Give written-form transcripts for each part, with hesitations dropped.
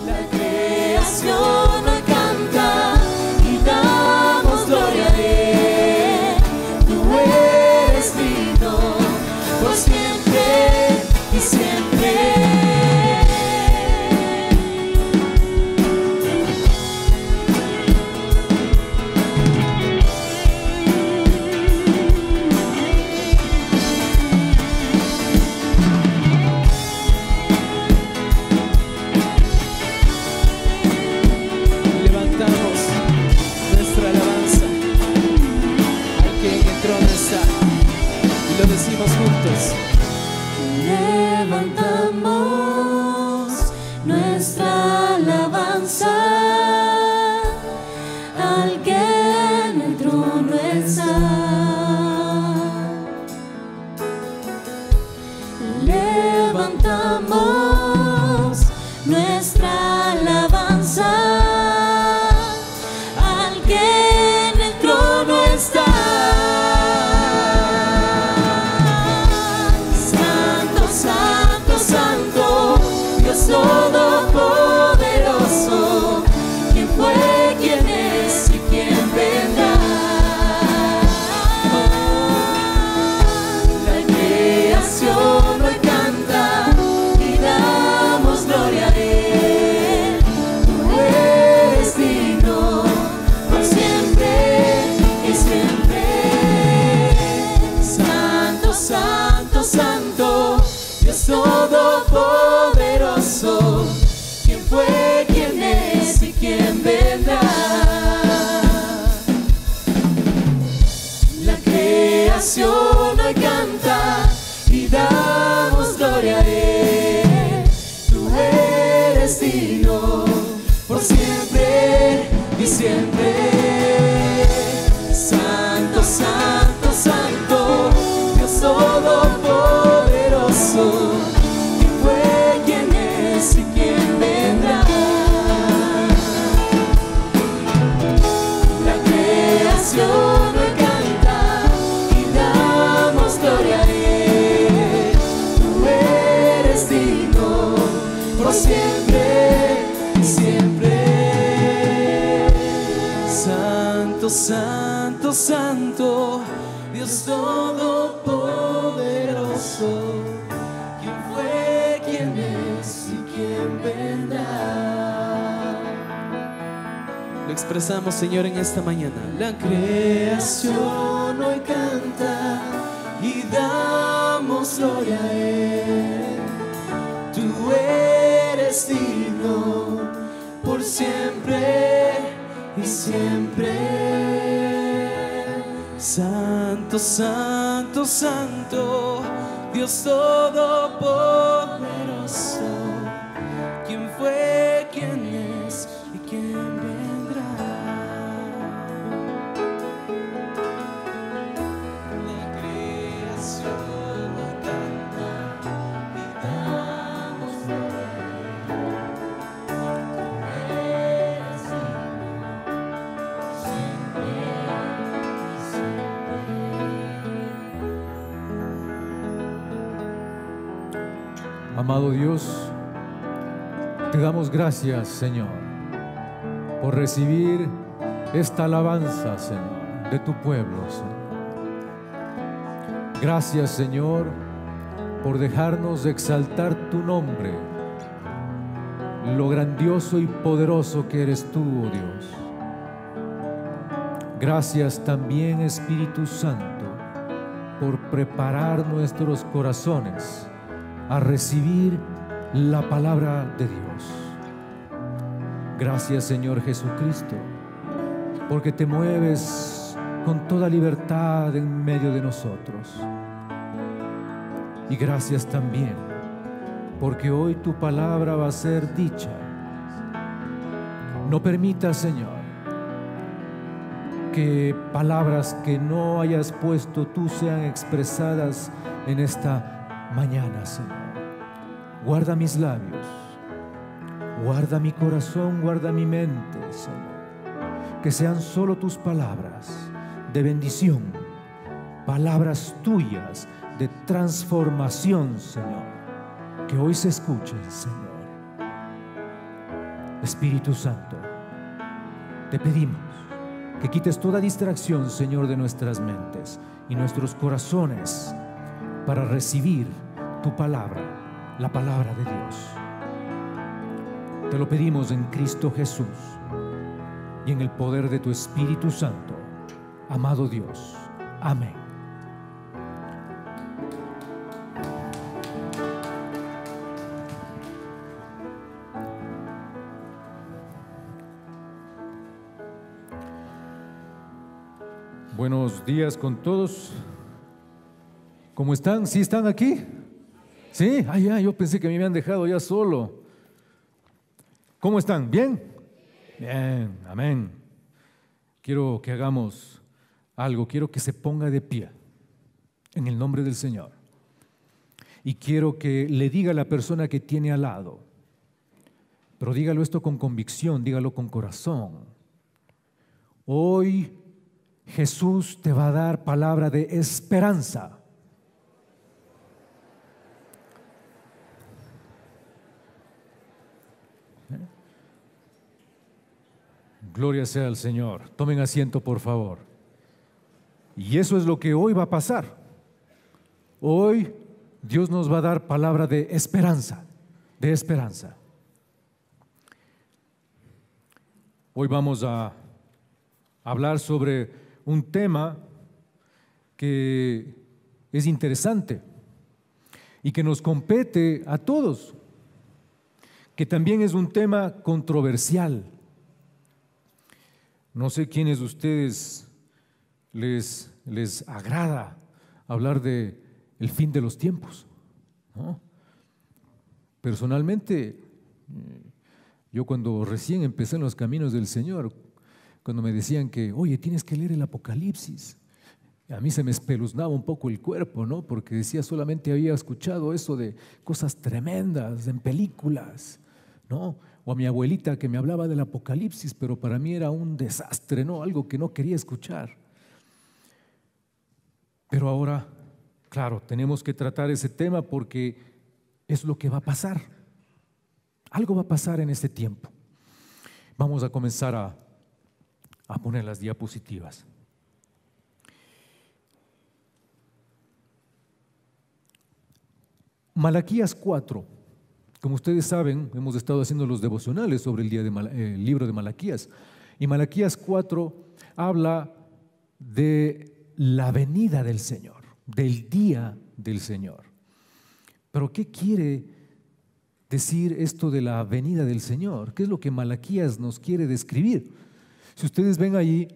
La creación hoy canta y damos gloria a Él. Tú eres digno por siempre y siempre. Lo decimos juntos. Levantamos nuestra alabanza al que en el trono está. Levantamos nuestra alabanza al que en el trono está. Todopoderoso, ¿quién fue, quién es y quién vendrá? La creación hoy canta y damos gloria a Él. Tú eres digno por siempre y siempre. Santo, santo, santo, Dios todopoderoso, ¿quién fue, quién es y quién vendrá? La creación hoy canta y damos gloria a Él. Tú eres digno por siempre y siempre. Santo, santo, santo, Dios todopoderoso, ¿quién fue, quién es y quién vendrá? La creación hoy canta y damos gloria a Él. Tú eres digno por siempre y siempre. Santo, santo, santo, Dios todopoderoso, ¿quién fue, quién es y quién vendrá? Lo expresamos, Señor, en esta mañana. La creación hoy canta y damos gloria a Él. Tú eres digno por siempre y siempre. Santo, santo, santo, Dios todopoderoso, ¿quién fue, quién es y quién vendrá? La creación hoy canta y damos gloria a Él. Amado Dios, te damos gracias, Señor, por recibir esta alabanza, Señor, de tu pueblo, Señor. Gracias, Señor, por dejarnos exaltar tu nombre, lo grandioso y poderoso que eres tú, oh Dios. Gracias también, Espíritu Santo, por preparar nuestros corazones a recibir la palabra de Dios. Gracias, Señor Jesucristo, porque te mueves con toda libertad en medio de nosotros. Y gracias también, porque hoy tu palabra va a ser dicha. No permitas, Señor, que palabras que no hayas puesto tú sean expresadas en esta mañana, Señor. Guarda mis labios, guarda mi corazón, guarda mi mente, Señor. Que sean solo tus palabras de bendición, palabras tuyas de transformación, Señor. Que hoy se escuchen, Señor. Espíritu Santo, te pedimos que quites toda distracción, Señor, de nuestras mentes y nuestros corazones para recibir tu palabra, la palabra de Dios. Te lo pedimos en Cristo Jesús y en el poder de tu Espíritu Santo, amado Dios. Amén. Buenos días con todos. ¿Cómo están? ¿Sí están aquí? ¿Sí? Ah, ya, yo pensé que me habían dejado ya solo. ¿Cómo están? ¿Bien? Bien, amén. Quiero que hagamos algo, quiero que se ponga de pie en el nombre del Señor. Y quiero que le diga a la persona que tiene al lado, pero dígalo esto con convicción, dígalo con corazón. Hoy Jesús te va a dar palabra de esperanza. Gloria sea al Señor. Tomen asiento, por favor. Y eso es lo que hoy va a pasar. Hoy Dios nos va a dar palabra de esperanza, de esperanza. Hoy vamos a hablar sobre un tema que es interesante y que nos compete a todos, que también es un tema controversial. No sé quiénes de ustedes les agrada hablar de el fin de los tiempos, ¿no? Personalmente, yo cuando recién empecé en los caminos del Señor, cuando me decían que, oye, tienes que leer el Apocalipsis, a mí se me espeluznaba un poco el cuerpo, ¿no? Porque decía, solamente había escuchado eso de cosas tremendas en películas, ¿no? O a mi abuelita que me hablaba del Apocalipsis, pero para mí era un desastre, ¿no? Algo que no quería escuchar. Pero ahora, claro, tenemos que tratar ese tema porque es lo que va a pasar. Algo va a pasar en este tiempo. Vamos a comenzar a poner las diapositivas. Malaquías 4. Como ustedes saben, hemos estado haciendo los devocionales sobre el libro de Malaquías. Y Malaquías 4 habla de la venida del Señor, del día del Señor. Pero ¿qué quiere decir esto de la venida del Señor? ¿Qué es lo que Malaquías nos quiere describir? Si ustedes ven ahí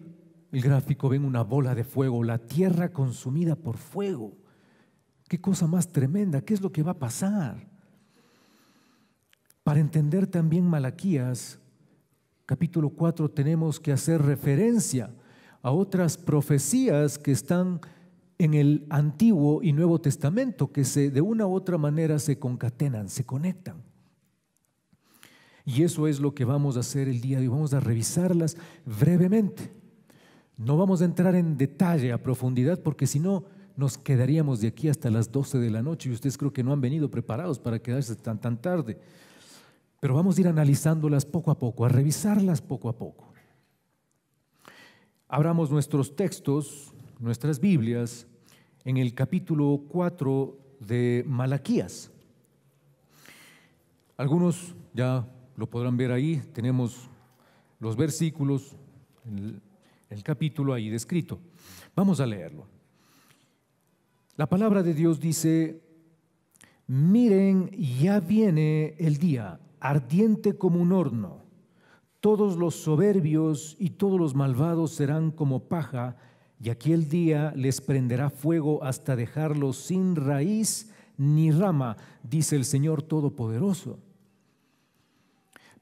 el gráfico, ven una bola de fuego, la tierra consumida por fuego. Qué cosa más tremenda, ¿qué es lo que va a pasar? Para entender también Malaquías, capítulo 4, tenemos que hacer referencia a otras profecías que están en el Antiguo y Nuevo Testamento, que de una u otra manera se concatenan, se conectan. Y eso es lo que vamos a hacer el día de hoy. Vamos a revisarlas brevemente. No vamos a entrar en detalle, a profundidad, porque si no nos quedaríamos de aquí hasta las 12 de la noche y ustedes creo que no han venido preparados para quedarse tan tarde. Pero vamos a ir analizándolas poco a poco, a revisarlas poco a poco. Abramos nuestros textos, nuestras Biblias, en el capítulo 4 de Malaquías. Algunos ya lo podrán ver ahí, tenemos los versículos, el capítulo ahí descrito. Vamos a leerlo. La palabra de Dios dice: miren, ya viene el día, ardiente como un horno. Todos los soberbios y todos los malvados serán como paja, y aquel día les prenderá fuego hasta dejarlos sin raíz ni rama, dice el Señor Todopoderoso.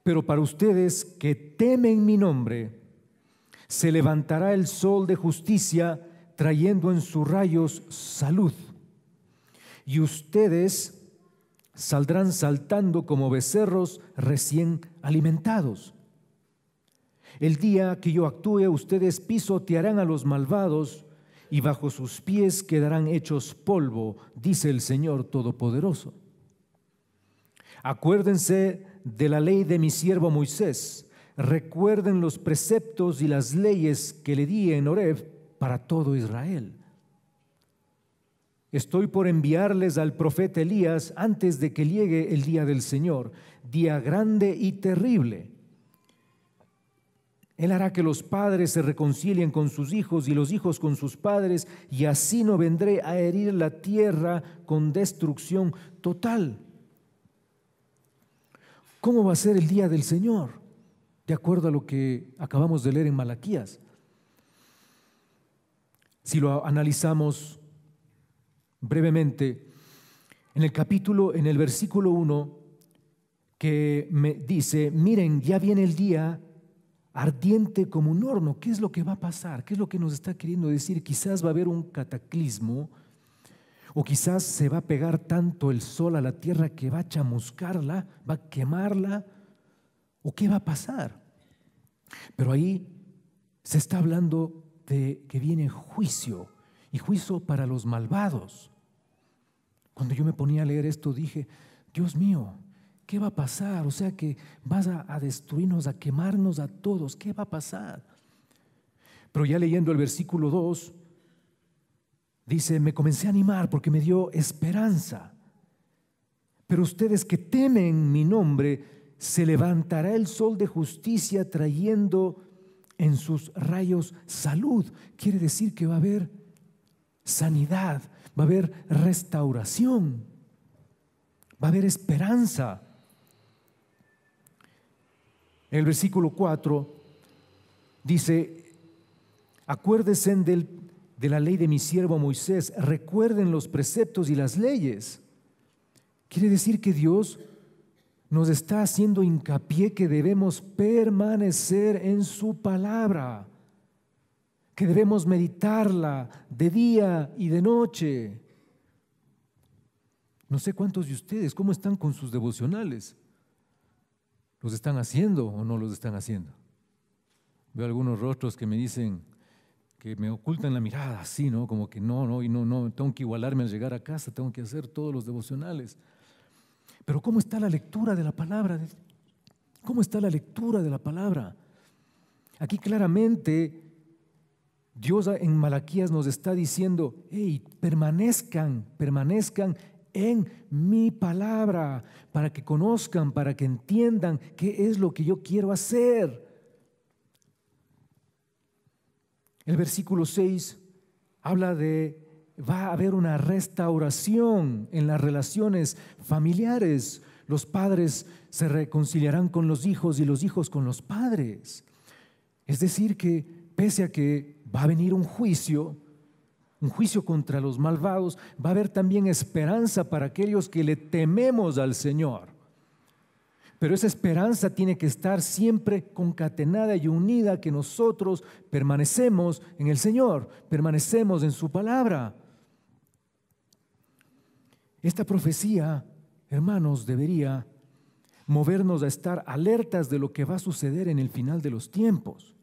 Pero para ustedes que temen mi nombre, se levantará el sol de justicia, trayendo en sus rayos salud. Y ustedes saldrán saltando como becerros recién alimentados. El día que yo actúe, ustedes pisotearán a los malvados y bajo sus pies quedarán hechos polvo, dice el Señor Todopoderoso. Acuérdense de la ley de mi siervo Moisés. Recuerden los preceptos y las leyes que le di en Horeb para todo Israel. Estoy por enviarles al profeta Elías antes de que llegue el día del Señor, día grande y terrible. Él hará que los padres se reconcilien con sus hijos y los hijos con sus padres, y así no vendré a herir la tierra con destrucción total. ¿Cómo va a ser el día del Señor? De acuerdo a lo que acabamos de leer en Malaquías. Si lo analizamos brevemente, en el versículo 1, que me dice, miren, ya viene el día ardiente como un horno. ¿Qué es lo que va a pasar? ¿Qué es lo que nos está queriendo decir? Quizás va a haber un cataclismo, o quizás se va a pegar tanto el sol a la tierra que va a chamuscarla, va a quemarla, o qué va a pasar. Pero ahí se está hablando de que viene juicio, y juicio para los malvados. Cuando yo me ponía a leer esto dije, Dios mío, ¿qué va a pasar? O sea que vas a destruirnos, a quemarnos a todos. ¿Qué va a pasar? Pero ya leyendo el versículo 2, dice, me comencé a animar porque me dio esperanza. Pero ustedes que temen mi nombre, se levantará el sol de justicia trayendo en sus rayos salud. Quiere decir que va a haber sanidad, va a haber restauración, va a haber esperanza. En el versículo 4 dice, acuérdense de la ley de mi siervo Moisés, recuerden los preceptos y las leyes. Quiere decir que Dios nos está haciendo hincapié que debemos permanecer en su palabra, que debemos meditarla de día y de noche. No sé cuántos de ustedes, ¿cómo están con sus devocionales? ¿Los están haciendo o no los están haciendo? Veo algunos rostros que me dicen, que me ocultan la mirada, así, ¿no? Como que no, tengo que igualarme al llegar a casa, tengo que hacer todos los devocionales. Pero ¿cómo está la lectura de la palabra? ¿Cómo está la lectura de la palabra? Aquí claramente Dios en Malaquías nos está diciendo, hey, permanezcan en mi palabra, para que conozcan, para que entiendan qué es lo que yo quiero hacer. El versículo 6 habla de va a haber una restauración en las relaciones familiares. Los padres se reconciliarán con los hijos y los hijos con los padres. Es decir que pese a que va a venir un juicio contra los malvados, va a haber también esperanza para aquellos que le tememos al Señor. Pero esa esperanza tiene que estar siempre concatenada y unida, que nosotros permanecemos en el Señor, permanecemos en su palabra. Esta profecía, hermanos, debería movernos a estar alertas de lo que va a suceder en el final de los tiempos,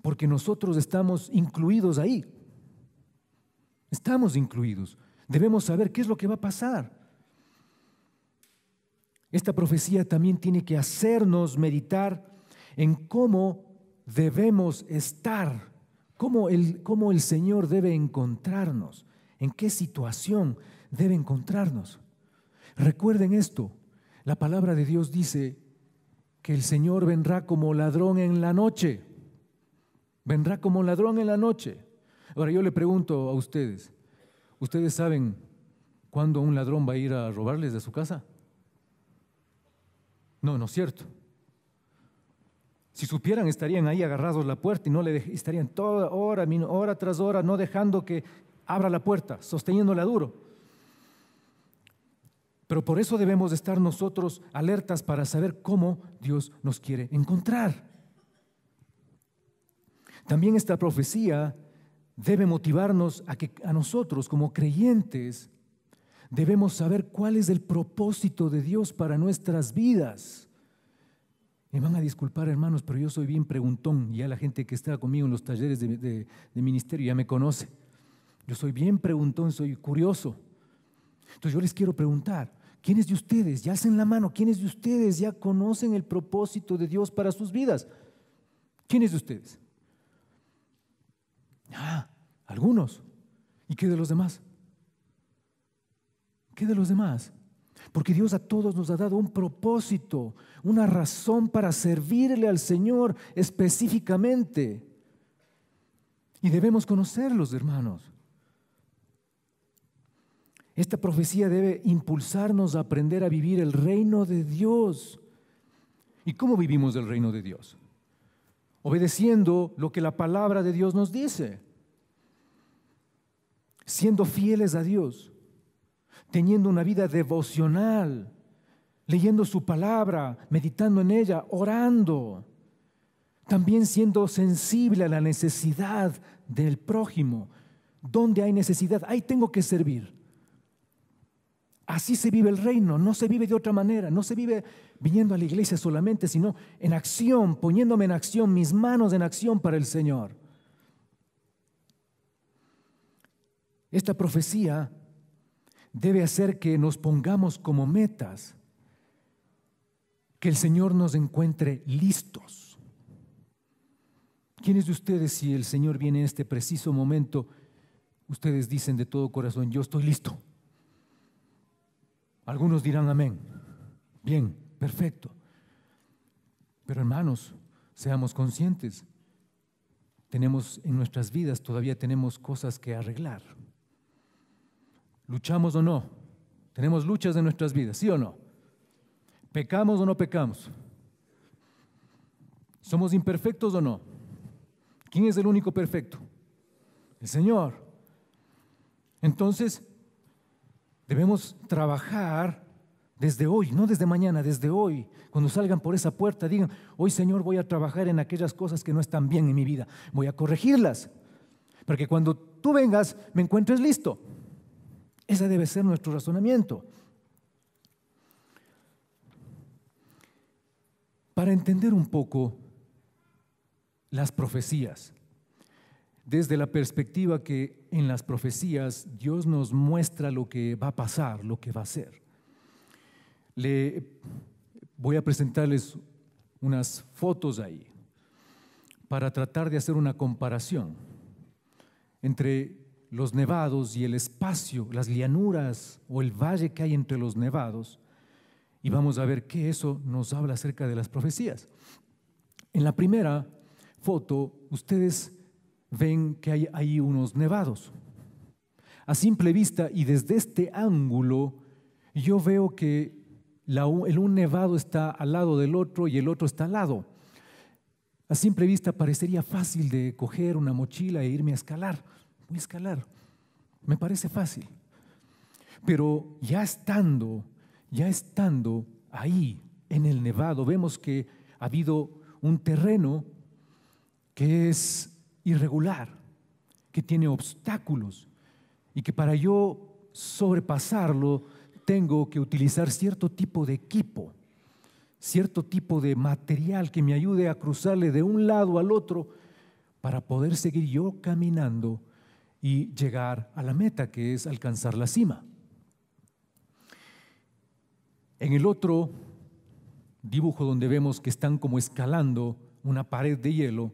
porque nosotros estamos incluidos ahí. Estamos incluidos. Debemos saber qué es lo que va a pasar. Esta profecía también tiene que hacernos meditar en cómo debemos estar, cómo el Señor debe encontrarnos, en qué situación debe encontrarnos. Recuerden esto, la palabra de Dios dice que el Señor vendrá como ladrón en la noche. Vendrá como ladrón en la noche. Ahora yo le pregunto a ustedes, ¿ustedes saben cuándo un ladrón va a ir a robarles de su casa? No, no es cierto. Si supieran, estarían ahí agarrados a la puerta y no le estarían toda hora tras hora, no dejando que abra la puerta, sosteniéndola duro. Pero por eso debemos estar nosotros alertas para saber cómo Dios nos quiere encontrar. También esta profecía debe motivarnos a nosotros como creyentes debemos saber cuál es el propósito de Dios para nuestras vidas. Me van a disculpar, hermanos, pero yo soy bien preguntón. Ya la gente que está conmigo en los talleres de ministerio ya me conoce. Yo soy bien preguntón, soy curioso. Entonces yo les quiero preguntar, ¿Quiénes de ustedes? Ya alcen la mano. ¿Quiénes de ustedes ya conocen el propósito de Dios para sus vidas? ¿Quiénes de ustedes? Algunos. ¿Y qué de los demás? ¿Qué de los demás? Porque Dios a todos nos ha dado un propósito, una razón para servirle al Señor específicamente. Y debemos conocerlos, hermanos. Esta profecía debe impulsarnos a aprender a vivir el reino de Dios. ¿Y cómo vivimos el reino de Dios? Obedeciendo lo que la palabra de Dios nos dice. Siendo fieles a Dios. Teniendo una vida devocional. Leyendo su palabra, meditando en ella, orando. También siendo sensible a la necesidad del prójimo. Donde hay necesidad, ahí tengo que servir. Así se vive el reino, no se vive de otra manera, no se vive viniendo a la iglesia solamente, sino en acción, poniéndome en acción, mis manos en acción para el Señor. Esta profecía debe hacer que nos pongamos como metas, que el Señor nos encuentre listos. ¿Quiénes de ustedes, si el Señor viene en este preciso momento, ustedes dicen de todo corazón, yo estoy listo? Algunos dirán amén. Bien, perfecto. Pero hermanos, seamos conscientes. Tenemos en nuestras vidas, todavía tenemos cosas que arreglar. ¿Luchamos o no? Tenemos luchas en nuestras vidas, ¿sí o no? ¿Pecamos o no pecamos? ¿Somos imperfectos o no? ¿Quién es el único perfecto? El Señor. Entonces, debemos trabajar desde hoy, no desde mañana, desde hoy. Cuando salgan por esa puerta, digan, hoy Señor voy a trabajar en aquellas cosas que no están bien en mi vida. Voy a corregirlas, para que cuando tú vengas me encuentres listo. Ese debe ser nuestro razonamiento. Para entender un poco las profecías, desde la perspectiva que en las profecías Dios nos muestra lo que va a pasar, lo que va a ser. Voy a presentarles unas fotos ahí para tratar de hacer una comparación entre los nevados y el espacio, las llanuras o el valle que hay entre los nevados, y vamos a ver qué eso nos habla acerca de las profecías. En la primera foto, ustedes ven que hay ahí unos nevados. A simple vista y desde este ángulo, yo veo que un nevado está al lado del otro y el otro está al lado. A simple vista parecería fácil de coger una mochila e irme a escalar. Voy a escalar, me parece fácil. Pero ya estando ahí en el nevado, vemos que ha habido un terreno que es irregular, que tiene obstáculos y que para yo sobrepasarlo tengo que utilizar cierto tipo de equipo, cierto tipo de material que me ayude a cruzarle de un lado al otro para poder seguir yo caminando y llegar a la meta, que es alcanzar la cima. En el otro dibujo, donde vemos que están como escalando una pared de hielo,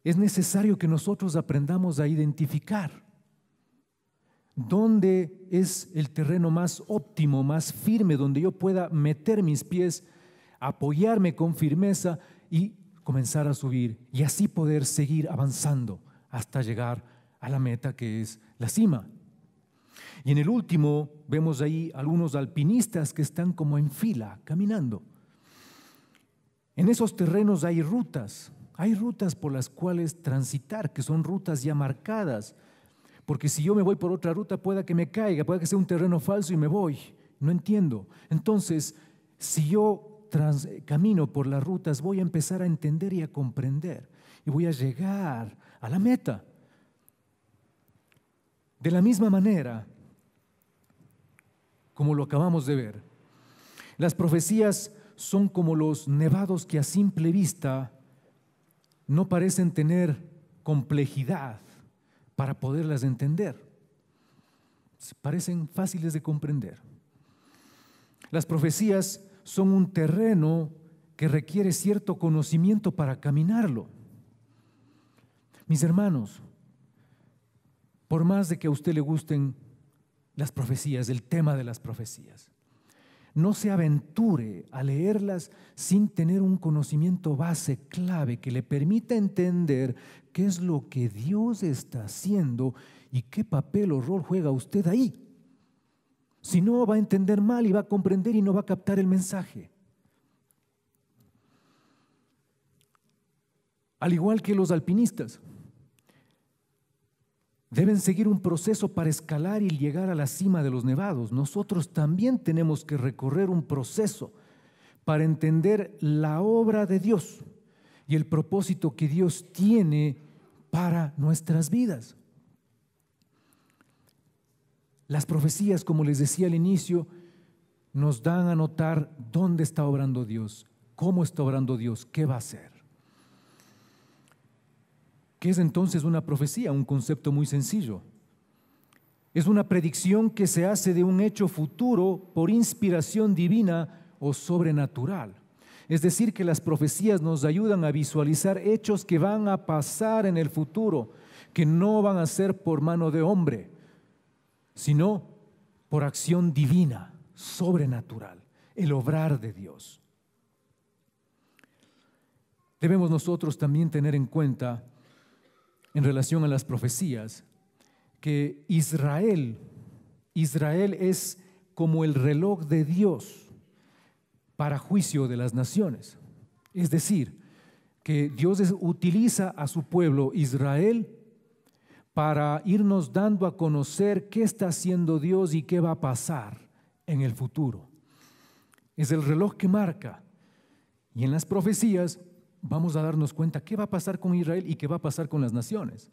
es necesario que nosotros aprendamos a identificar dónde es el terreno más óptimo, más firme, donde yo pueda meter mis pies, apoyarme con firmeza y comenzar a subir, y así poder seguir avanzando hasta llegar a la meta, que es la cima. Y en el último vemos ahí algunos alpinistas que están como en fila, caminando. En esos terrenos hay rutas por las cuales transitar, que son rutas ya marcadas, porque si yo me voy por otra ruta pueda que me caiga, pueda que sea un terreno falso y me voy, no entiendo. Entonces, si yo camino por las rutas, voy a empezar a entender y a comprender, y voy a llegar a la meta. De la misma manera, como lo acabamos de ver, las profecías son como los nevados que a simple vista no parecen tener complejidad para poderlas entender. Parecen fáciles de comprender. Las profecías son un terreno que requiere cierto conocimiento para caminarlo. Mis hermanos, por más de que a usted le gusten las profecías, el tema de las profecías, no se aventure a leerlas sin tener un conocimiento base clave que le permita entender qué es lo que Dios está haciendo y qué papel o rol juega usted ahí. Si no, va a entender mal y va a comprender y no va a captar el mensaje. Al igual que los alpinistas, deben seguir un proceso para escalar y llegar a la cima de los nevados. Nosotros también tenemos que recorrer un proceso para entender la obra de Dios y el propósito que Dios tiene para nuestras vidas. Las profecías, como les decía al inicio, nos dan a notar dónde está obrando Dios, cómo está obrando Dios, qué va a hacer. ¿Qué es entonces una profecía? Un concepto muy sencillo. Es una predicción que se hace de un hecho futuro por inspiración divina o sobrenatural. Es decir, que las profecías nos ayudan a visualizar hechos que van a pasar en el futuro, que no van a ser por mano de hombre, sino por acción divina, sobrenatural, el obrar de Dios. Debemos nosotros también tener en cuenta, en relación a las profecías, que Israel es como el reloj de Dios para juicio de las naciones. Es decir, que Dios utiliza a su pueblo Israel para irnos dando a conocer qué está haciendo Dios y qué va a pasar en el futuro. Es el reloj que marca. Y en las profecías vamos a darnos cuenta qué va a pasar con Israel y qué va a pasar con las naciones.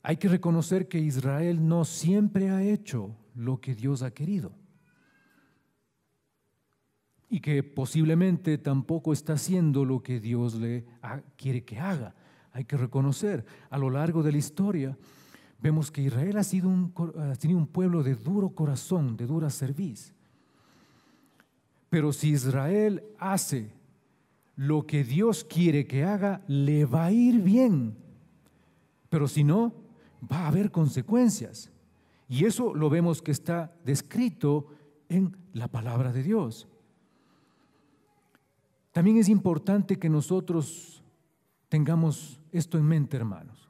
Hay que reconocer que Israel no siempre ha hecho lo que Dios ha querido y que posiblemente tampoco está haciendo lo que Dios quiere que haga. Hay que reconocer, a lo largo de la historia, vemos que Israel ha tenido un pueblo de duro corazón, de dura cerviz. Pero si Israel hace lo que Dios quiere que haga, le va a ir bien. Pero si no, va a haber consecuencias. Y eso lo vemos que está descrito en la palabra de Dios. También es importante que nosotros tengamos esto en mente, hermanos.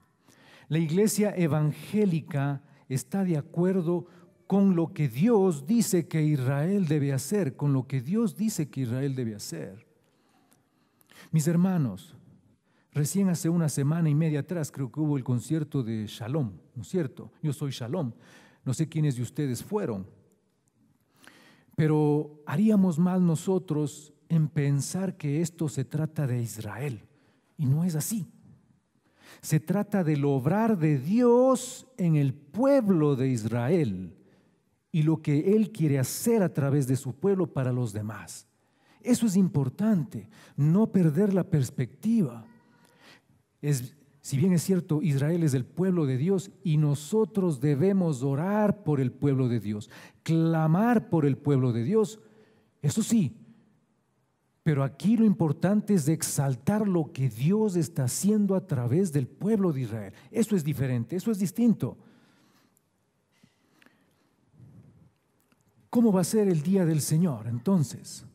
La iglesia evangélica está de acuerdo con lo que Dios dice que Israel debe hacer, con lo que Dios dice que Israel debe hacer. Mis hermanos, recién hace una semana y media atrás creo que hubo el concierto de Shalom, ¿no es cierto? Yo soy Shalom, no sé quiénes de ustedes fueron, pero haríamos mal nosotros en pensar que esto se trata de Israel, y no es así. Se trata del obrar de Dios en el pueblo de Israel y lo que Él quiere hacer a través de su pueblo para los demás. Eso es importante, no perder la perspectiva. Si bien es cierto, Israel es el pueblo de Dios y nosotros debemos orar por el pueblo de Dios, clamar por el pueblo de Dios, eso sí. Pero aquí lo importante es exaltar lo que Dios está haciendo a través del pueblo de Israel. Eso es diferente, eso es distinto. ¿Cómo va a ser el día del Señor? Entonces,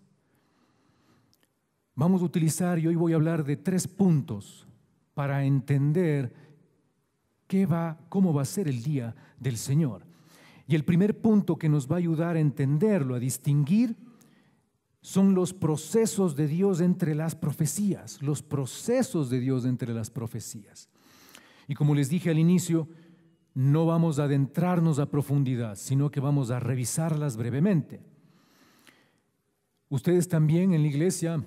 vamos a utilizar, y hoy voy a hablar de 3 puntos para entender cómo va a ser el día del Señor. Y el primer punto que nos va a ayudar a entenderlo, a distinguir, son los procesos de Dios entre las profecías, los procesos de Dios entre las profecías. Y como les dije al inicio, no vamos a adentrarnos a profundidad, sino que vamos a revisarlas brevemente. Ustedes también en la iglesia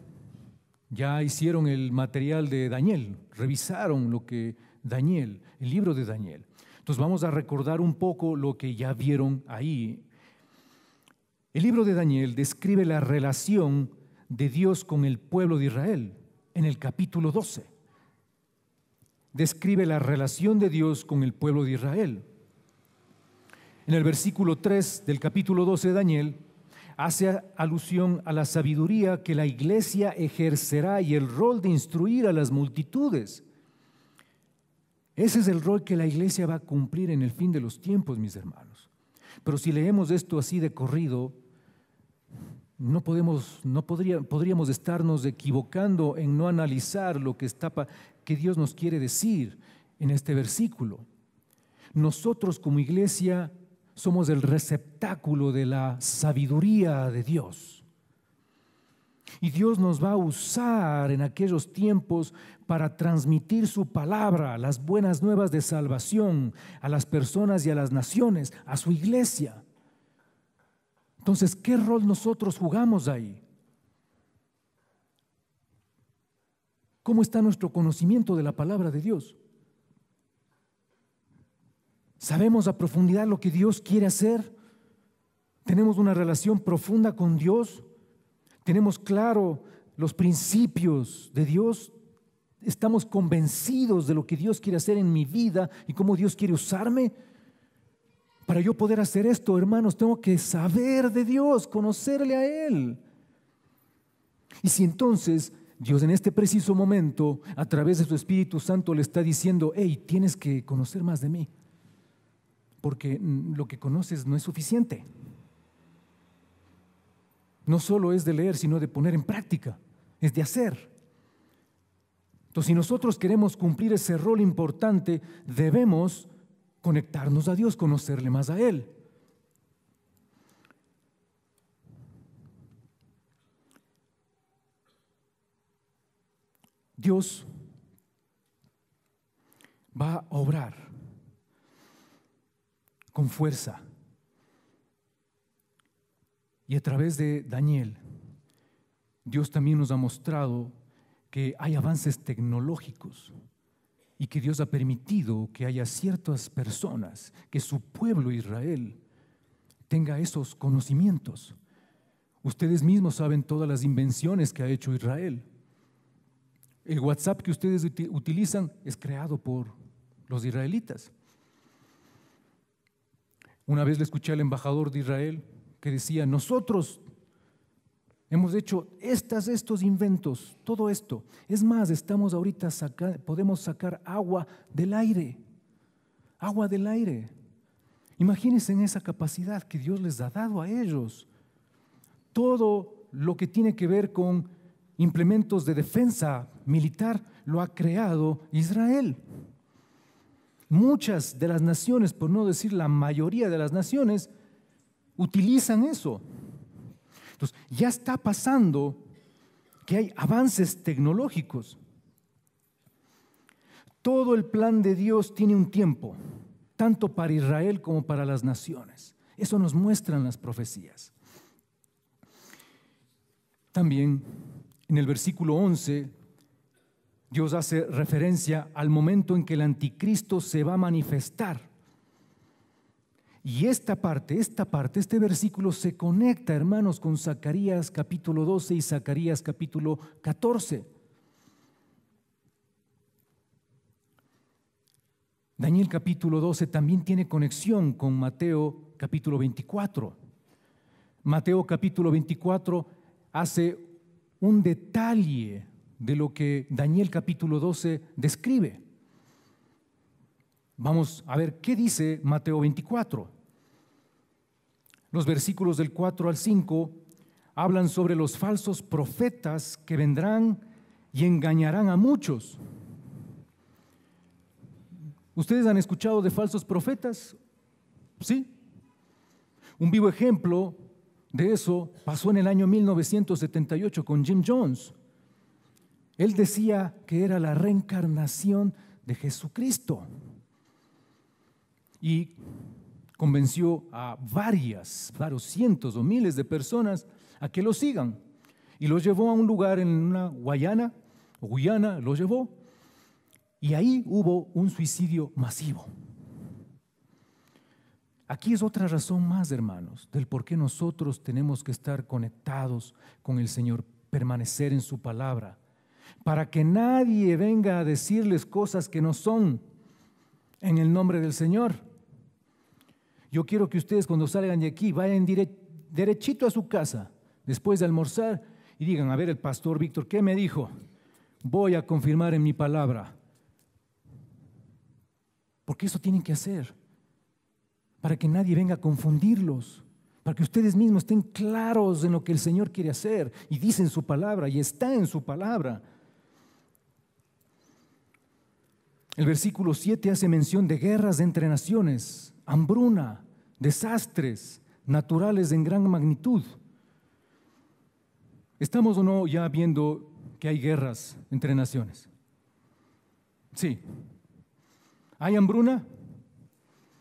ya hicieron el material de Daniel, revisaron el libro de Daniel. Entonces vamos a recordar un poco lo que ya vieron ahí. El libro de Daniel describe la relación de Dios con el pueblo de Israel en el capítulo 12. Describe la relación de Dios con el pueblo de Israel. En el versículo 3 del capítulo 12 de Daniel, hace alusión a la sabiduría que la iglesia ejercerá y el rol de instruir a las multitudes. Ese es el rol que la iglesia va a cumplir en el fin de los tiempos, mis hermanos. Pero si leemos esto así de corrido, podríamos estarnos equivocando en no analizar lo que Dios nos quiere decir en este versículo. Nosotros como iglesia somos el receptáculo de la sabiduría de Dios. Y Dios nos va a usar en aquellos tiempos para transmitir su palabra, las buenas nuevas de salvación a las personas y a las naciones, a su iglesia. Entonces, ¿qué rol nosotros jugamos ahí? ¿Cómo está nuestro conocimiento de la palabra de Dios? ¿Sabemos a profundidad lo que Dios quiere hacer? ¿Tenemos una relación profunda con Dios? ¿Tenemos claro los principios de Dios? ¿Estamos convencidos de lo que Dios quiere hacer en mi vida y cómo Dios quiere usarme? Para yo poder hacer esto, hermanos, tengo que saber de Dios, conocerle a Él. Y si entonces Dios en este preciso momento, a través de su Espíritu Santo, le está diciendo, hey, tienes que conocer más de mí, porque lo que conoces no es suficiente. No solo es de leer, sino de poner en práctica, es de hacer. Entonces, si nosotros queremos cumplir ese rol importante, debemos conectarnos a Dios, conocerle más a Él. Dios va a obrar con fuerza. Y a través de Daniel, Dios también nos ha mostrado que hay avances tecnológicos y que Dios ha permitido que haya ciertas personas, que su pueblo Israel tenga esos conocimientos. Ustedes mismos saben todas las invenciones que ha hecho Israel. El WhatsApp que ustedes utilizan es creado por los israelitas. Una vez le escuché al embajador de Israel que decía, nosotros hemos hecho estos inventos, todo esto. Es más, estamos ahorita podemos sacar agua del aire. Agua del aire. Imagínense en esa capacidad que Dios les ha dado a ellos. Todo lo que tiene que ver con implementos de defensa militar lo ha creado Israel. Muchas de las naciones, por no decir la mayoría de las naciones, utilizan eso. Entonces, ya está pasando que hay avances tecnológicos. Todo el plan de Dios tiene un tiempo, tanto para Israel como para las naciones. Eso nos muestran las profecías. También en el versículo 11, Dios hace referencia al momento en que el anticristo se va a manifestar. Y esta parte, este versículo se conecta, hermanos, con Zacarías capítulo 12 y Zacarías capítulo 14. Daniel capítulo 12 también tiene conexión con Mateo capítulo 24. Mateo capítulo 24 hace un detalle de lo que Daniel capítulo 12 describe. Vamos a ver qué dice Mateo 24. Los versículos del 4 al 5 hablan sobre los falsos profetas que vendrán y engañarán a muchos. ¿Ustedes han escuchado de falsos profetas? ¿Sí? Un vivo ejemplo de eso pasó en el año 1978 con Jim Jones. Él decía que era la reencarnación de Jesucristo y convenció a varios cientos o miles de personas a que lo sigan y los llevó a un lugar en una Guyana, lo llevó, y ahí hubo un suicidio masivo. Aquí es otra razón más, hermanos, del por qué nosotros tenemos que estar conectados con el Señor, permanecer en su palabra, para que nadie venga a decirles cosas que no son en el nombre del Señor. Yo quiero que ustedes cuando salgan de aquí vayan derechito a su casa después de almorzar y digan, a ver, el pastor Víctor, ¿qué me dijo? Voy a confirmar en mi palabra. Porque eso tienen que hacer, para que nadie venga a confundirlos, para que ustedes mismos estén claros en lo que el Señor quiere hacer y dice en su palabra y está en su palabra. El versículo 7 hace mención de guerras entre naciones, hambruna, desastres naturales en gran magnitud. ¿Estamos o no ya viendo que hay guerras entre naciones? Sí. ¿Hay hambruna?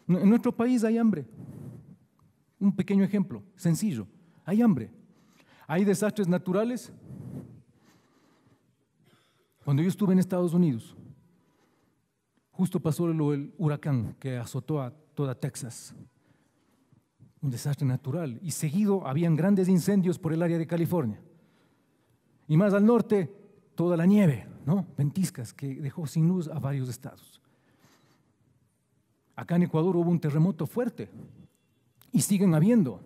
En nuestro país hay hambre. Un pequeño ejemplo, sencillo. Hay hambre. ¿Hay desastres naturales? Cuando yo estuve en Estados Unidos, justo pasó el huracán que azotó a toda Texas. Un desastre natural. Y seguido habían grandes incendios por el área de California. Y más al norte, toda la nieve, ¿no? Ventiscas que dejó sin luz a varios estados. Acá en Ecuador hubo un terremoto fuerte y siguen habiendo.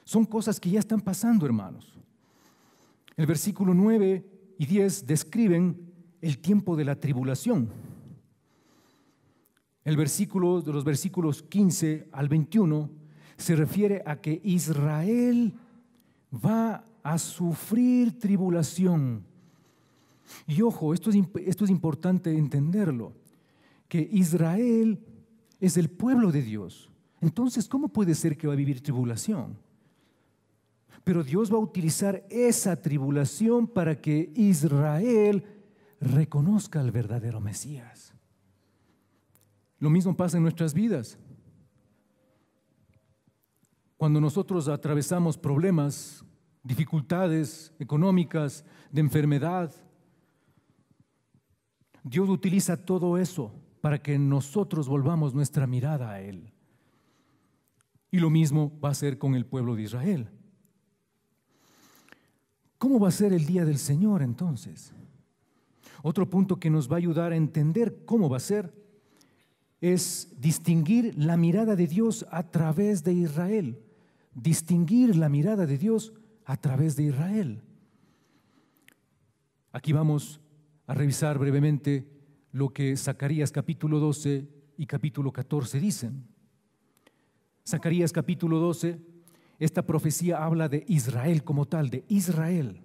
Son cosas que ya están pasando, hermanos. El versículo 9 y 10 describen el tiempo de la tribulación. Los versículos 15 al 21 se refiere a que Israel va a sufrir tribulación. Y ojo, esto es importante entenderlo, que Israel es el pueblo de Dios. Entonces, ¿cómo puede ser que va a vivir tribulación? Pero Dios va a utilizar esa tribulación para que Israel reconozca al verdadero Mesías. Lo mismo pasa en nuestras vidas. Cuando nosotros atravesamos problemas, dificultades económicas, de enfermedad, Dios utiliza todo eso para que nosotros volvamos nuestra mirada a Él. Y lo mismo va a ser con el pueblo de Israel. ¿Cómo va a ser el día del Señor entonces? Otro punto que nos va a ayudar a entender cómo va a ser es distinguir la mirada de Dios a través de Israel. Distinguir la mirada de Dios a través de Israel. Aquí vamos a revisar brevemente lo que Zacarías capítulo 12 y capítulo 14 dicen. Zacarías capítulo 12, esta profecía habla de Israel como tal, de Israel.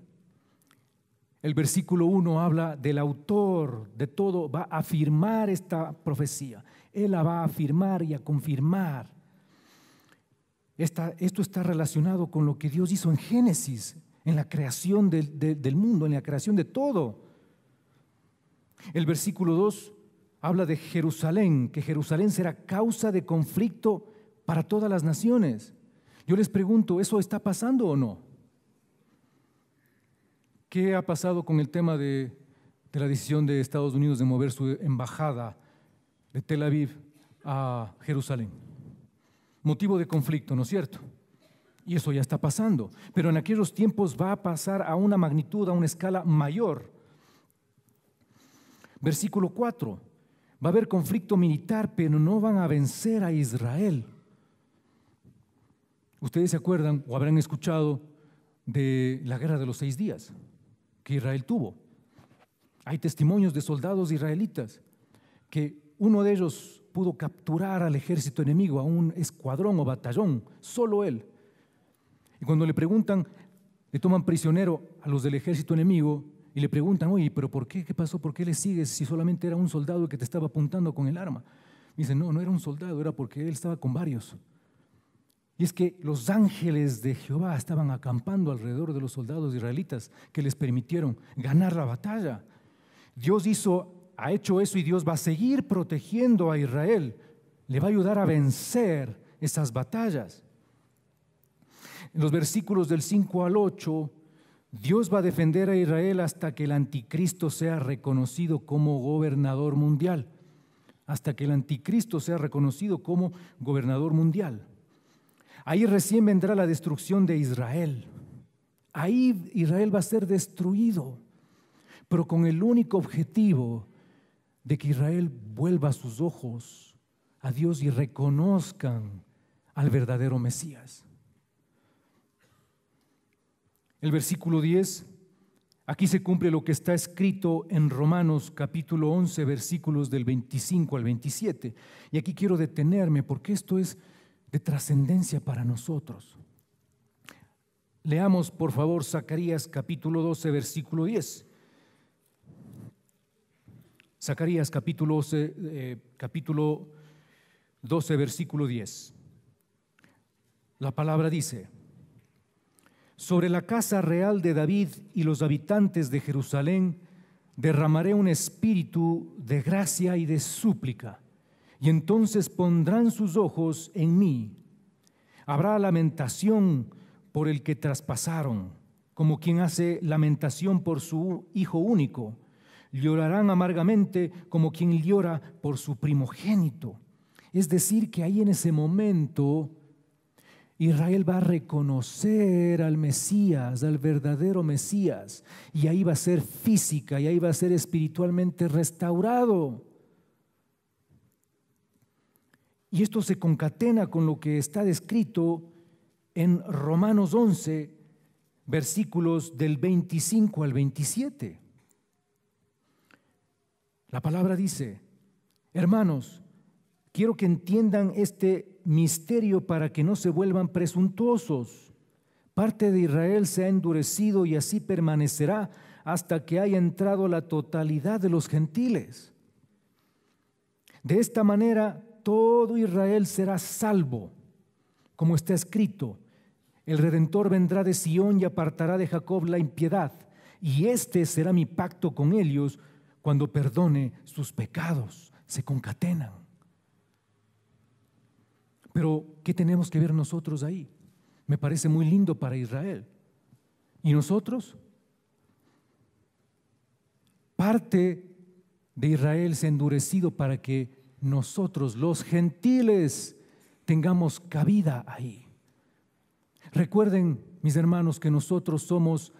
El versículo 1 habla del autor de todo, va a afirmar esta profecía. Él la va a afirmar y a confirmar. Esto está relacionado con lo que Dios hizo en Génesis, en la creación del mundo, en la creación de todo. El versículo 2 habla de Jerusalén, que Jerusalén será causa de conflicto para todas las naciones. Yo les pregunto, ¿eso está pasando o no? ¿Qué ha pasado con el tema de la decisión de Estados Unidos de mover su embajada de Tel Aviv a Jerusalén? Motivo de conflicto, ¿no es cierto? Y eso ya está pasando. Pero en aquellos tiempos va a pasar a una magnitud, a una escala mayor. Versículo 4. Va a haber conflicto militar, pero no van a vencer a Israel. Ustedes se acuerdan o habrán escuchado de la guerra de los 6 días que Israel tuvo. Hay testimonios de soldados israelitas que uno de ellos pudo capturar al ejército enemigo, a un escuadrón o batallón, solo él. Y cuando le preguntan, le toman prisionero a los del ejército enemigo y le preguntan, oye, ¿pero por qué? ¿Qué pasó? ¿Por qué le sigues si solamente era un soldado que te estaba apuntando con el arma? Dicen, no era un soldado, era porque él estaba con varios. Y es que los ángeles de Jehová estaban acampando alrededor de los soldados israelitas que les permitieron ganar la batalla. Dios ha hecho eso y Dios va a seguir protegiendo a Israel. Le va a ayudar a vencer esas batallas. En los versículos del 5 al 8, Dios va a defender a Israel hasta que el anticristo sea reconocido como gobernador mundial. Hasta que el anticristo sea reconocido como gobernador mundial. Ahí recién vendrá la destrucción de Israel. Ahí Israel va a ser destruido, pero con el único objetivo de que Israel vuelva sus ojos a Dios y reconozcan al verdadero Mesías. El versículo 10, aquí se cumple lo que está escrito en Romanos capítulo 11, versículos del 25 al 27. Y aquí quiero detenerme porque esto es de trascendencia para nosotros. Leamos, por favor, Zacarías capítulo 12, versículo 10. Zacarías capítulo 12, versículo 10. La palabra dice: sobre la casa real de David y los habitantes de Jerusalén derramaré un espíritu de gracia y de súplica, y entonces pondrán sus ojos en mí. Habrá lamentación por el que traspasaron, como quien hace lamentación por su hijo único. Llorarán amargamente como quien llora por su primogénito. Es decir, que ahí en ese momento Israel va a reconocer al Mesías, al verdadero Mesías, y ahí va a ser física, y ahí va a ser espiritualmente restaurado. Y esto se concatena con lo que está descrito en Romanos 11, versículos del 25 al 27. La palabra dice: hermanos, quiero que entiendan este misterio para que no se vuelvan presuntuosos. Parte de Israel se ha endurecido y así permanecerá hasta que haya entrado la totalidad de los gentiles. De esta manera todo Israel será salvo, como está escrito: el Redentor vendrá de Sión y apartará de Jacob la impiedad, y este será mi pacto con ellos cuando perdone sus pecados. Se concatenan. Pero, ¿qué tenemos que ver nosotros ahí? Me parece muy lindo para Israel. ¿Y nosotros? Parte de Israel se ha endurecido para que nosotros, los gentiles, tengamos cabida ahí. Recuerden, mis hermanos, que nosotros somos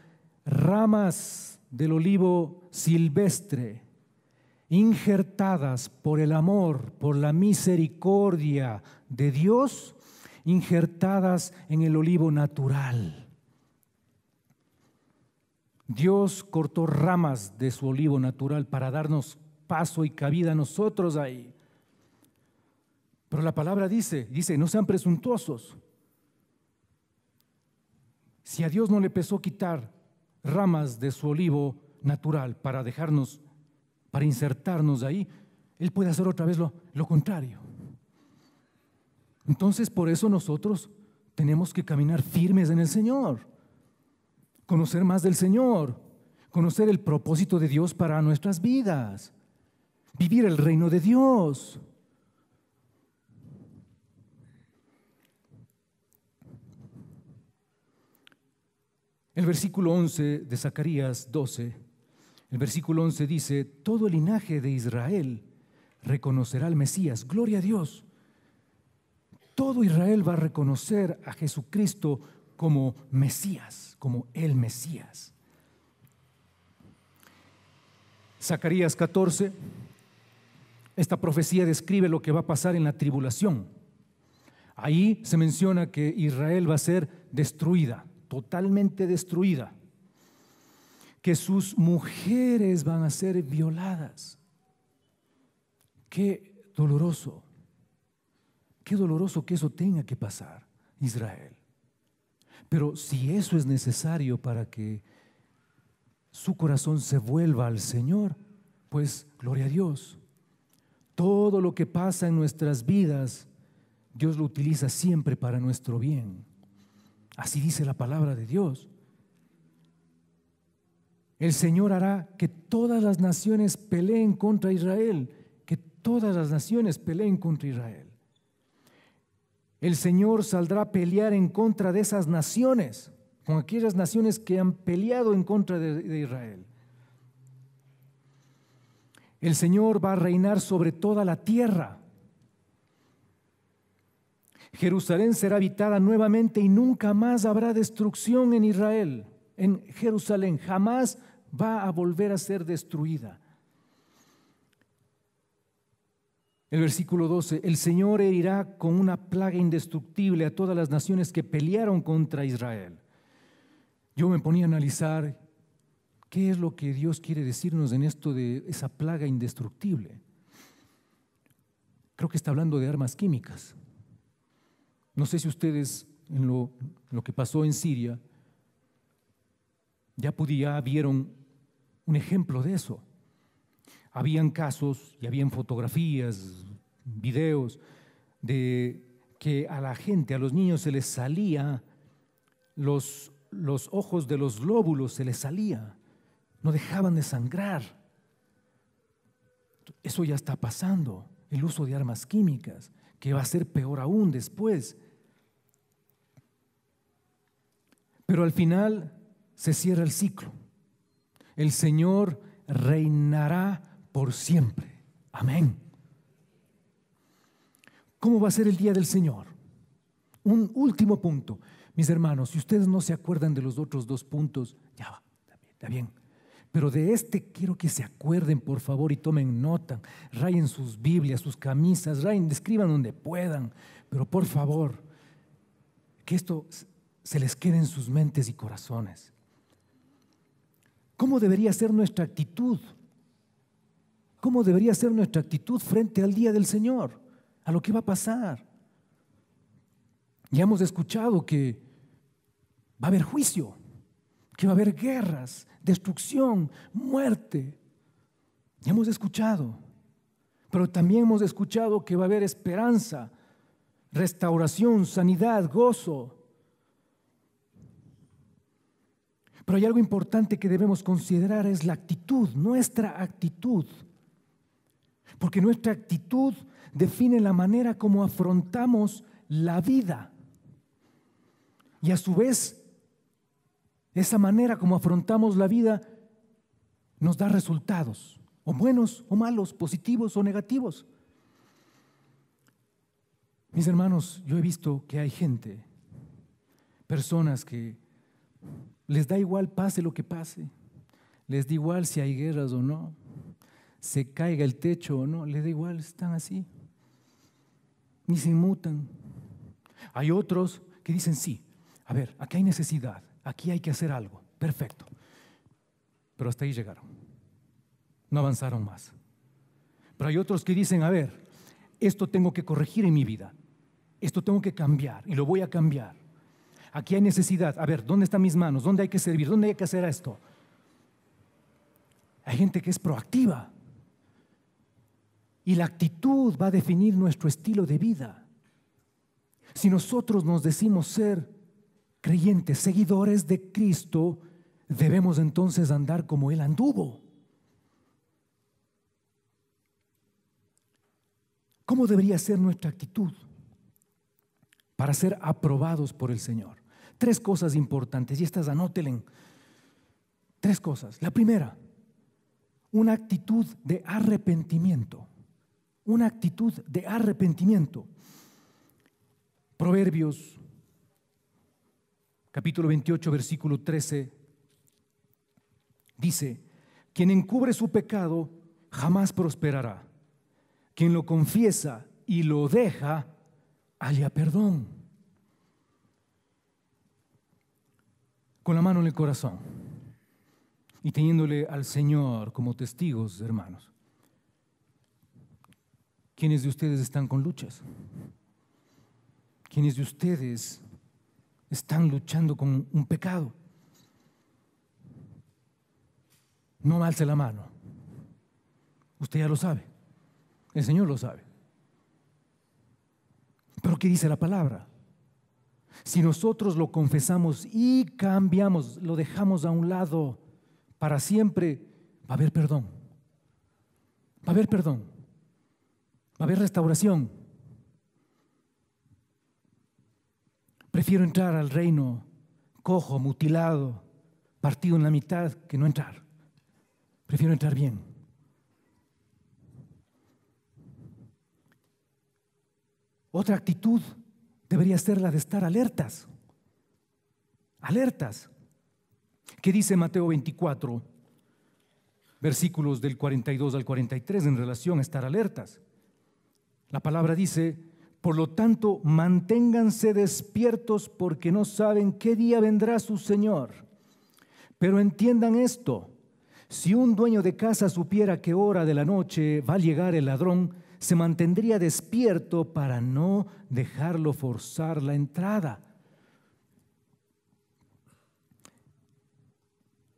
ramas del olivo silvestre, injertadas por el amor, por la misericordia de Dios, injertadas en el olivo natural. Dios cortó ramas de su olivo natural para darnos paso y cabida a nosotros ahí. Pero la palabra dice, no sean presuntuosos. Si a Dios no le pesó quitar ramas de su olivo natural para dejarnos, para insertarnos ahí, Él puede hacer otra vez lo contrario. Entonces, por eso nosotros tenemos que caminar firmes en el Señor, conocer más del Señor, conocer el propósito de Dios para nuestras vidas, vivir el reino de Dios. El versículo 11 de Zacarías 12, el versículo 11 dice: todo el linaje de Israel reconocerá al Mesías. Gloria a Dios. Todo Israel va a reconocer a Jesucristo como Mesías, como el Mesías. Zacarías 14, esta profecía describe lo que va a pasar en la tribulación. Ahí se menciona que Israel va a ser destruida, totalmente destruida, que sus mujeres van a ser violadas. Qué doloroso que eso tenga que pasar, Israel. Pero si eso es necesario para que su corazón se vuelva al Señor, pues gloria a Dios. Todo lo que pasa en nuestras vidas, Dios lo utiliza siempre para nuestro bien. Así dice la palabra de Dios. El Señor hará que todas las naciones peleen contra Israel, que todas las naciones peleen contra Israel. El Señor saldrá a pelear en contra de esas naciones, con aquellas naciones que han peleado en contra de Israel. El Señor va a reinar sobre toda la tierra. Jerusalén será habitada nuevamente y nunca más habrá destrucción en Israel. En Jerusalén jamás va a volver a ser destruida. El versículo 12, el Señor herirá con una plaga indestructible a todas las naciones que pelearon contra Israel. Yo me ponía a analizar qué es lo que Dios quiere decirnos en esto de esa plaga indestructible. Creo que está hablando de armas químicas. No sé si ustedes en lo que pasó en Siria ya vieron un ejemplo de eso. Habían casos y habían fotografías, videos de que a la gente, a los niños se les salía los ojos de los lóbulos, se les salía, no dejaban de sangrar. Eso ya está pasando, el uso de armas químicas, que va a ser peor aún después. Pero al final se cierra el ciclo. El Señor reinará por siempre. Amén. ¿Cómo va a ser el día del Señor? Un último punto. Mis hermanos, si ustedes no se acuerdan de los otros dos puntos, ya va, está bien. Pero de este quiero que se acuerden, por favor, y tomen nota. Rayen sus Biblias, sus camisas, escriban donde puedan. Pero por favor, que esto se les quede en sus mentes y corazones. ¿Cómo debería ser nuestra actitud? ¿Cómo debería ser nuestra actitud frente al día del Señor? A lo que va a pasar. Ya hemos escuchado que va a haber juicio, que va a haber guerras, destrucción, muerte. Ya hemos escuchado. Pero también hemos escuchado que va a haber esperanza, restauración, sanidad, gozo. Pero hay algo importante que debemos considerar, es la actitud, nuestra actitud. Porque nuestra actitud define la manera como afrontamos la vida. Y a su vez, esa manera como afrontamos la vida nos da resultados, o buenos o malos, positivos o negativos. Mis hermanos, yo he visto que hay gente, personas que les da igual pase lo que pase, les da igual si hay guerras o no, se caiga el techo o no, les da igual, están así, ni se inmutan. Hay otros que dicen sí, a ver, aquí hay necesidad, aquí hay que hacer algo, perfecto, pero hasta ahí llegaron, no avanzaron más. Pero hay otros que dicen, a ver, esto tengo que corregir en mi vida, esto tengo que cambiar y lo voy a cambiar. Aquí hay necesidad, a ver, ¿dónde están mis manos? ¿Dónde hay que servir? ¿Dónde hay que hacer esto? Hay gente que es proactiva y la actitud va a definir nuestro estilo de vida. Si nosotros nos decimos ser creyentes, seguidores de Cristo, debemos entonces andar como Él anduvo. ¿Cómo debería ser nuestra actitud para ser aprobados por el Señor? 3 cosas importantes, y estas anótenlas. 3 cosas. La primera, una actitud de arrepentimiento. Una actitud de arrepentimiento. Proverbios, capítulo 28, versículo 13, dice: quien encubre su pecado jamás prosperará. Quien lo confiesa y lo deja, halla perdón. Con la mano en el corazón y teniéndole al Señor como testigos, hermanos. ¿Quiénes de ustedes están con luchas? ¿Quiénes de ustedes están luchando con un pecado? No alce la mano. Usted ya lo sabe. El Señor lo sabe. Pero ¿qué dice la palabra? Si nosotros lo confesamos y cambiamos, lo dejamos a un lado para siempre, va a haber perdón. Va a haber perdón. Va a haber restauración. Prefiero entrar al reino cojo, mutilado, partido en la mitad, que no entrar. Prefiero entrar bien. Otra actitud debería ser la de estar alertas. Alertas. ¿Qué dice Mateo 24, versículos del 42 al 43 en relación a estar alertas? La palabra dice: por lo tanto, manténganse despiertos porque no saben qué día vendrá su Señor. Pero entiendan esto: si un dueño de casa supiera qué hora de la noche va a llegar el ladrón, se mantendría despierto para no dejarlo forzar la entrada.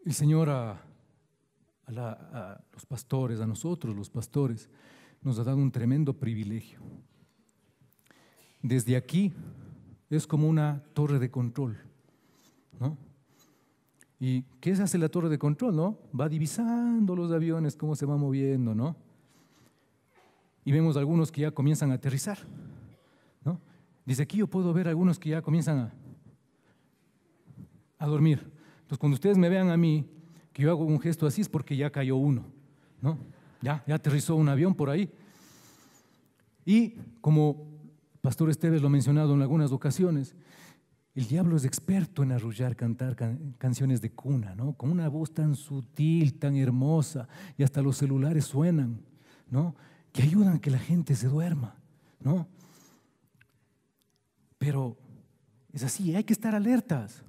El Señor a los pastores, a nosotros los pastores, nos ha dado un tremendo privilegio. Desde aquí es como una torre de control, ¿no? ¿Y qué se hace la torre de control, no? Va divisando los aviones, cómo se van moviendo, ¿no? Y vemos algunos que ya comienzan a aterrizar, ¿no? Desde aquí yo puedo ver algunos que ya comienzan a dormir. Entonces, cuando ustedes me vean a mí, que yo hago un gesto así, es porque ya cayó uno, ¿no? Ya aterrizó un avión por ahí. Y como Pastor Esteves lo ha mencionado en algunas ocasiones, el diablo es experto en arrullar, cantar canciones de cuna, ¿no? Con una voz tan sutil, tan hermosa, y hasta los celulares suenan, ¿no? Que ayudan a que la gente se duerma, ¿no? Pero es así, hay que estar alertas.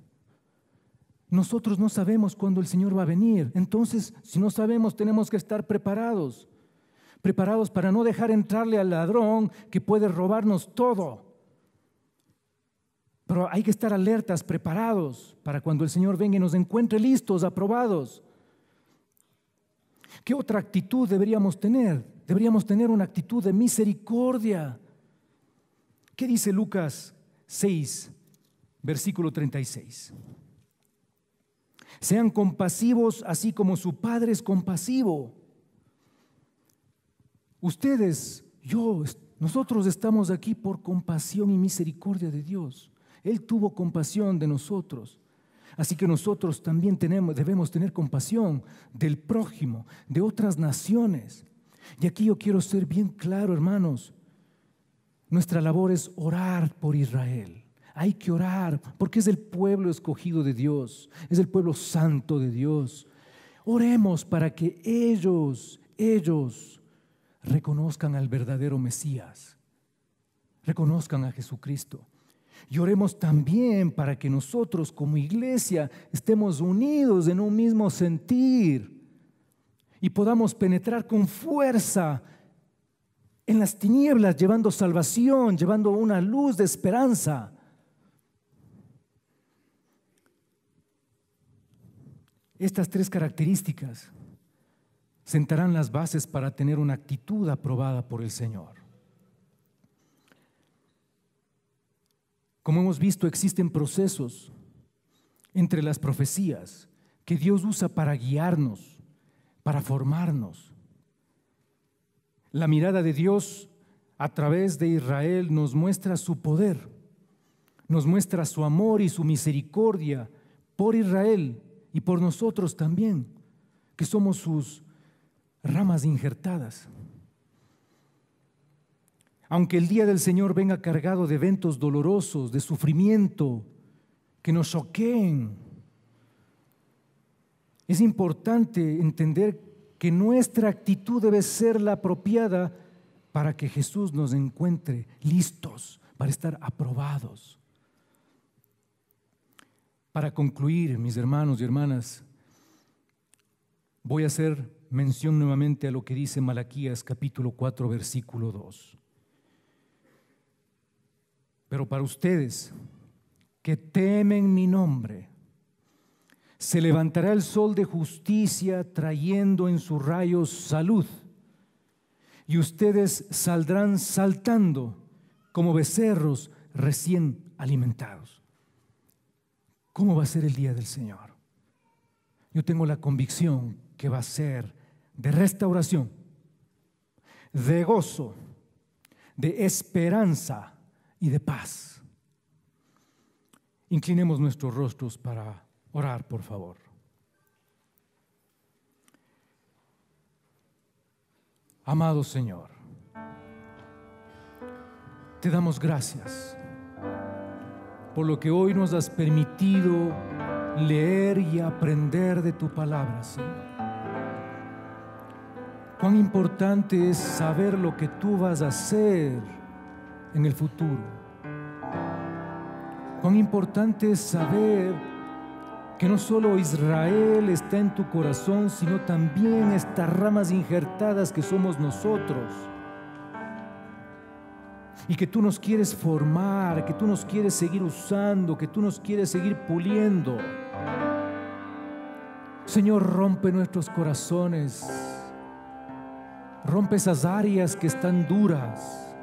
Nosotros no sabemos cuándo el Señor va a venir. Entonces, si no sabemos, tenemos que estar preparados. Preparados para no dejar entrarle al ladrón que puede robarnos todo. Pero hay que estar alertas, preparados para cuando el Señor venga y nos encuentre listos, aprobados. ¿Qué otra actitud deberíamos tener? Deberíamos tener una actitud de misericordia. ¿Qué dice Lucas 6, versículo 36? Sean compasivos así como su Padre es compasivo. Ustedes, nosotros estamos aquí por compasión y misericordia de Dios. Él tuvo compasión de nosotros. Así que nosotros también debemos tener compasión del prójimo, de otras naciones. Y aquí yo quiero ser bien claro, hermanos. Nuestra labor es orar por Israel. Hay que orar porque es el pueblo escogido de Dios, es el pueblo santo de Dios. Oremos para que ellos reconozcan al verdadero Mesías, reconozcan a Jesucristo. Y oremos también para que nosotros como iglesia estemos unidos en un mismo sentir y podamos penetrar con fuerza en las tinieblas, llevando salvación, llevando una luz de esperanza. Estas tres características sentarán las bases para tener una actitud aprobada por el Señor. Como hemos visto, existen procesos entre las profecías que Dios usa para guiarnos, para formarnos. La mirada de Dios a través de Israel nos muestra su poder, nos muestra su amor y su misericordia por Israel y por nosotros también, que somos sus ramas injertadas. Aunque el día del Señor venga cargado de eventos dolorosos, de sufrimiento, que nos choqueen, es importante entender que nuestra actitud debe ser la apropiada para que Jesús nos encuentre listos, para estar aprobados. Para concluir, mis hermanos y hermanas, voy a hacer mención nuevamente a lo que dice Malaquías capítulo 4, versículo 2. Pero para ustedes que temen mi nombre, se levantará el sol de justicia trayendo en sus rayos salud, y ustedes saldrán saltando como becerros recién alimentados. ¿Cómo va a ser el día del Señor? Yo tengo la convicción que va a ser de restauración, de gozo, de esperanza y de paz. Inclinemos nuestros rostros para orar, por favor. Amado Señor, te damos gracias por lo que hoy nos has permitido leer y aprender de tu palabra, Señor. Cuán importante es saber lo que tú vas a hacer en el futuro. Cuán importante es saber que no solo Israel está en tu corazón, sino también estas ramas injertadas que somos nosotros. Y que tú nos quieres formar, que tú nos quieres seguir usando, que tú nos quieres seguir puliendo. Señor, rompe nuestros corazones. Rompe esas áreas que están duras.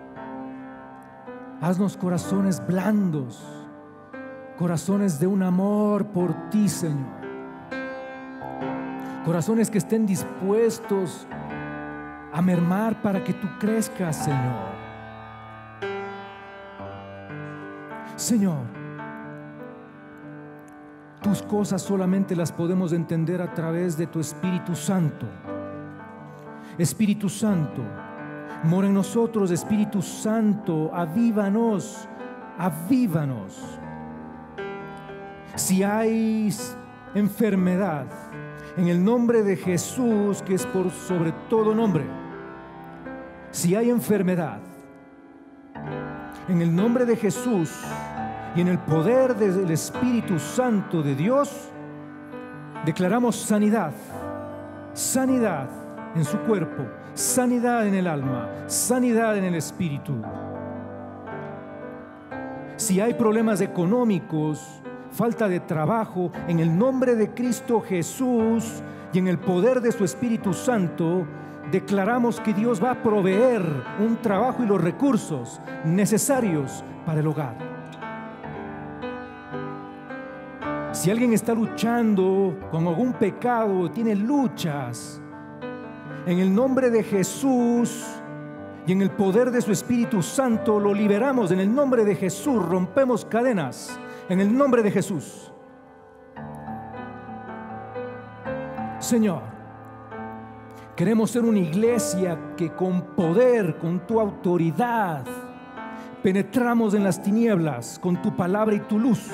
Haznos corazones blandos, corazones de un amor por ti, Señor. Corazones que estén dispuestos a mermar para que tú crezcas, Señor. Señor, tus cosas solamente las podemos entender a través de tu Espíritu Santo. Espíritu Santo, mora en nosotros. Espíritu Santo, avívanos, avívanos. Si hay enfermedad, en el nombre de Jesús, que es por sobre todo nombre, si hay enfermedad, en el nombre de Jesús y en el poder del Espíritu Santo de Dios, declaramos sanidad, sanidad en su cuerpo, sanidad en el alma, sanidad en el espíritu. Si hay problemas económicos, falta de trabajo, en el nombre de Cristo Jesús y en el poder de su Espíritu Santo, declaramos que Dios va a proveer un trabajo y los recursos necesarios para el hogar. Si alguien está luchando con algún pecado, tiene luchas, en el nombre de Jesús y en el poder de su Espíritu Santo lo liberamos. En el nombre de Jesús rompemos cadenas. En el nombre de Jesús. Señor, queremos ser una iglesia que con poder, con tu autoridad, penetramos en las tinieblas con tu palabra y tu luz.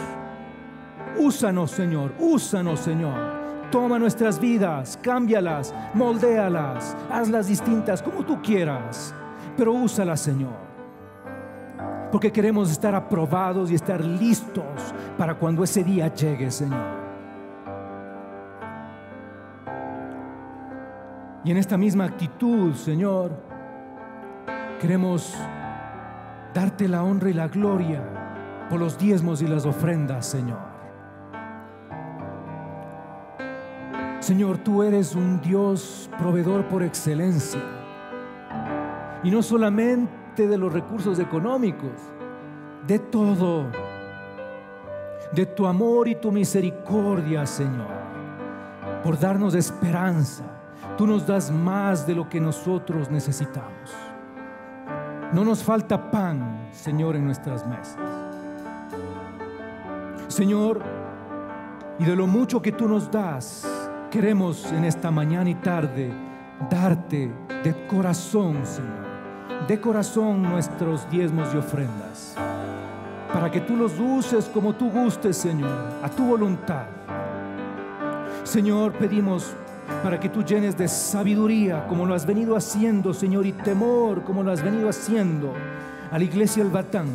Úsanos, Señor, úsanos, Señor. Toma nuestras vidas, cámbialas, moldéalas, hazlas distintas como tú quieras, pero úsalas, Señor, porque queremos estar aprobados y estar listos para cuando ese día llegue, Señor. Y en esta misma actitud, Señor, queremos darte la honra y la gloria por los diezmos y las ofrendas, Señor. Señor, tú eres un Dios proveedor por excelencia, y no solamente de los recursos económicos, de todo, de tu amor y tu misericordia, Señor, por darnos esperanza. Tú nos das más de lo que nosotros necesitamos. No nos falta pan, Señor, en nuestras mesas. Señor, y de lo mucho que tú nos das, queremos en esta mañana y tarde darte de corazón, Señor, de corazón nuestros diezmos y ofrendas, para que tú los uses como tú gustes, Señor, a tu voluntad. Señor, pedimos para que tú llenes de sabiduría, como lo has venido haciendo, Señor, y temor, como lo has venido haciendo a la iglesia El Batán,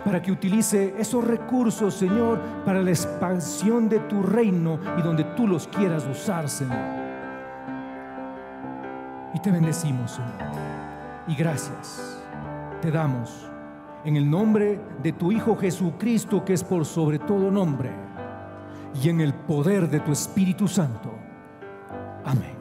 para que utilice esos recursos, Señor, para la expansión de tu reino y donde tú los quieras usar, Señor. Y te bendecimos, Señor, y gracias te damos en el nombre de tu Hijo Jesucristo, que es por sobre todo nombre, y en el poder de tu Espíritu Santo. Amén.